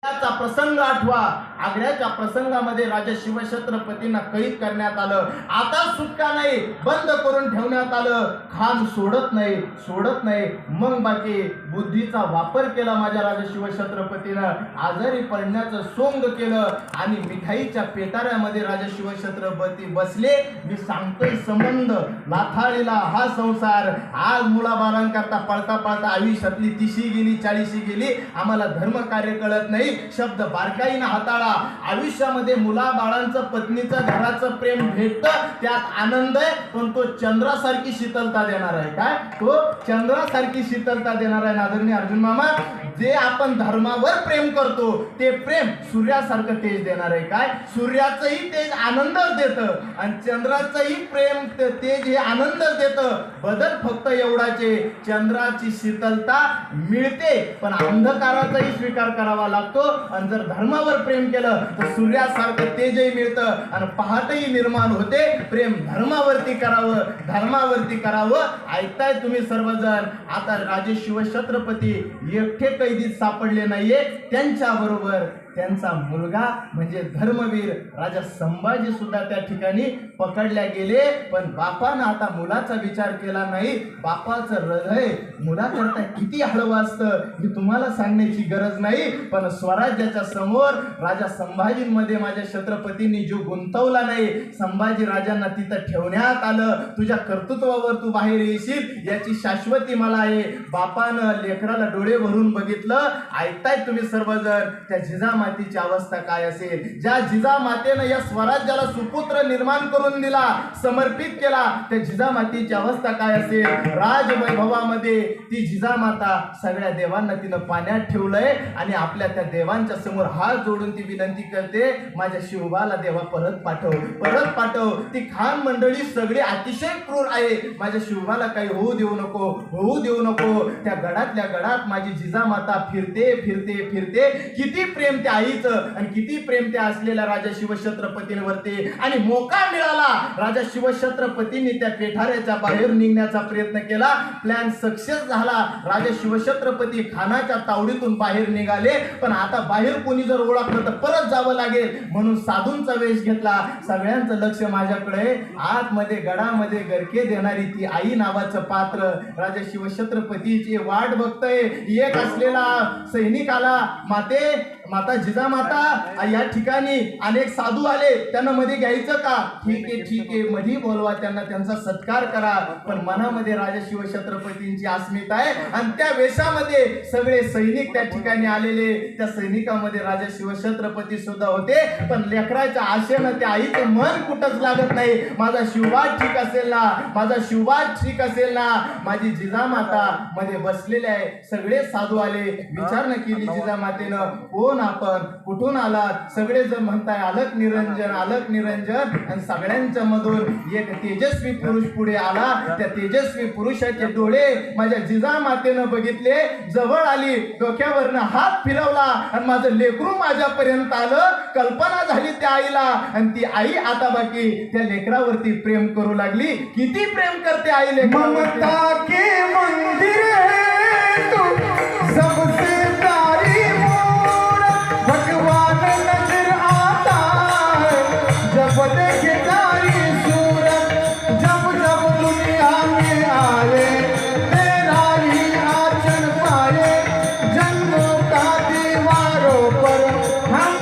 चा प्रसंग आठवा. आग्र्याच्या प्रसंगामध्ये राजा शिवछत्रपतींना कैद करण्यात आलं. आता सुटका नाही, बंद करून ठेवण्यात आलं. खान सोडत नाही. मग बाकी बुद्धीचा वापर केला माझ्या राजा शिवछत्रपतीनं. आजारी पडण्याचं सोंग केलं आणि मिठाईच्या पेटाऱ्यामध्ये राजा शिवछत्रपती बसले. मी सांगतोय संबंध लाथाळीला हा संसार. आज मुलाबाळांकरता पळता पळता आयुष्यातली 30 गेली 40 गेली. आम्हाला धर्म कार्य कळत नाही. शब्द बारकाईनं हाताळा. आयुष्यामध्ये मुलाबाळांचं पत्नीचं घराचं प्रेम भेटतं, त्यात आनंद आहे, पण तो चंद्रासारखी शीतलता देणार आहे. काय तो चंद्रासारखी शीतलता देणार आहे. आदरणीय अर्जुन मामा, जे आपण धर्मावर प्रेम करतो ते प्रेम सूर्यासारखं तेज देणार आहे. काय सूर्याचंही तेज आनंदच देतं आणि चंद्राचंही प्रेम तेज हे आनंदच देतं. बदल फक्त एवढाचे, चंद्राची शीतलता मिळते पण अंधकाराचाही स्वीकार करावा लागतो. आणि जर धर्मावर प्रेम केलं तर सूर्यासारखं तेजही मिळतं आणि पहाटही निर्माण होते. प्रेम धर्मावरती करावं. ऐकताय तुम्ही सर्वजण. आता राजे शिवछत्रपती एकटे कैदीत सापडले नाहीये. त्यांच्या बरोबर त्यांचा मुलगा म्हणजे धर्मवीर राजा संभाजी सुद्धा त्या ठिकाणी पकडल्या गेले. पण बापानं आता मुलाचा विचार केला नाही. बापाचं हृदय मुलाकरता किती हळवं असतं हे तुम्हाला सांगण्याची गरज नाही. पण स्वराज्याच्या समोर राजा संभाजींमध्ये माझ्या छत्रपतींनी जो गुंतवला नाही, संभाजी राजांना तिथं ठेवण्यात आलं. तुझ्या कर्तृत्वावर तू बाहेर येशील याची शाश्वती मला आहे. बापानं लेकराला डोळे भरून बघितलं. ऐकताय तुम्ही सर्वजण. त्या जिजामातीची अवस्था काय असेल. ज्या जिजामातेनं या स्वराज्याला सुपुत्र निर्माण करून दिला, समर्पित केला, त्या जिजामातीची अवस्था काय असेल. राजवैभवामध्ये ती जिजामाता सगळ्या देवांना तिनं पाण्यात ठेवलंय आणि आपल्या त्या देवांच्या समोर हात जोडून ती विनंती करते, माझ्या शिवबाला देवा परत पाठव. ती खान मंडळी सगळी अतिशय क्रूर आहे. माझ्या शिवबाला काही होऊ देऊ नको. त्या गडातल्या गडात माझी जिजामाता फिरते. किती प्रेम त्या आईचं आणि किती प्रेम त्या असलेल्या राजा शिवछत्रपतींवरती. आणि मोका मिळाला. राजा शिवछत्रपतींनी त्या पेठाऱ्याच्या बाहेर निघण्याचा प्रयत्न केला. प्लॅन सक्सेस झाला. राजा शिवछत्रपती खानाच्या तावडीतून बाहेर निघाले. पण आता बाहेर कोणी जर ओळखलं तर परत जावं लागेल म्हणून साधूंचा वेश घेतला. सगळ्यांचं लक्ष माझ्याकडे. आतमध्ये गडामध्ये गरके देणारी ती आई नावाचं पात्र राजा शिवछत्रपतीची वाट बघतय. एक असलेला सैनिक आला. माता जिजामाता या ठिकाणी अनेक साधू आले, त्यांना मध्ये घ्यायचं का. ठीक आहे मध्ये बोलवा त्यांना, त्यांचा सत्कार करा. पण मनामध्ये राजा शिवछत्रपतींची अस्मिता आहे आणि त्या वेशामध्ये सगळे सैनिक त्या ठिकाणी आलेले. त्या सैनिकामध्ये राजा शिवछत्रपती सुद्धा होते. पण लेकराच्या आशेनं त्या आईचं मन कुठंच लागत नाही. माझा शिवबा ठीक असेल ना. माझी जिजामाता मध्ये बसलेले आहे. सगळे साधू आले. विचारणा केली जिजामातेनं, कोण आपण, कुठून आलात. सगळे जण म्हणताय अलक निरंजन. आणि सगळ्यांच्या मधून एक तेजस्वी पुरुष पुढे आला. त्या तेजस्वी पुरुषाचे डोळे माझ्या जिजामातेनं बघितले. जवळ आली, डोक्यावरनं हात फिरवला आणि माझं लेकरू माझ्यापर्यंत आलं. कल्पना झाली त्या आईला आणि ती आई आता बाकी त्या लेकरावरती प्रेम करू लागली. किती प्रेम करते आई लेकरावरती. ममता के मंदिर है तू सबसे प्यारी मोर, भगवान नजर आता है जब देखे तारी सूरत, जब दुनिया में आए तेरा ही आंचल पाए, जन्मों का दीवारों पर हम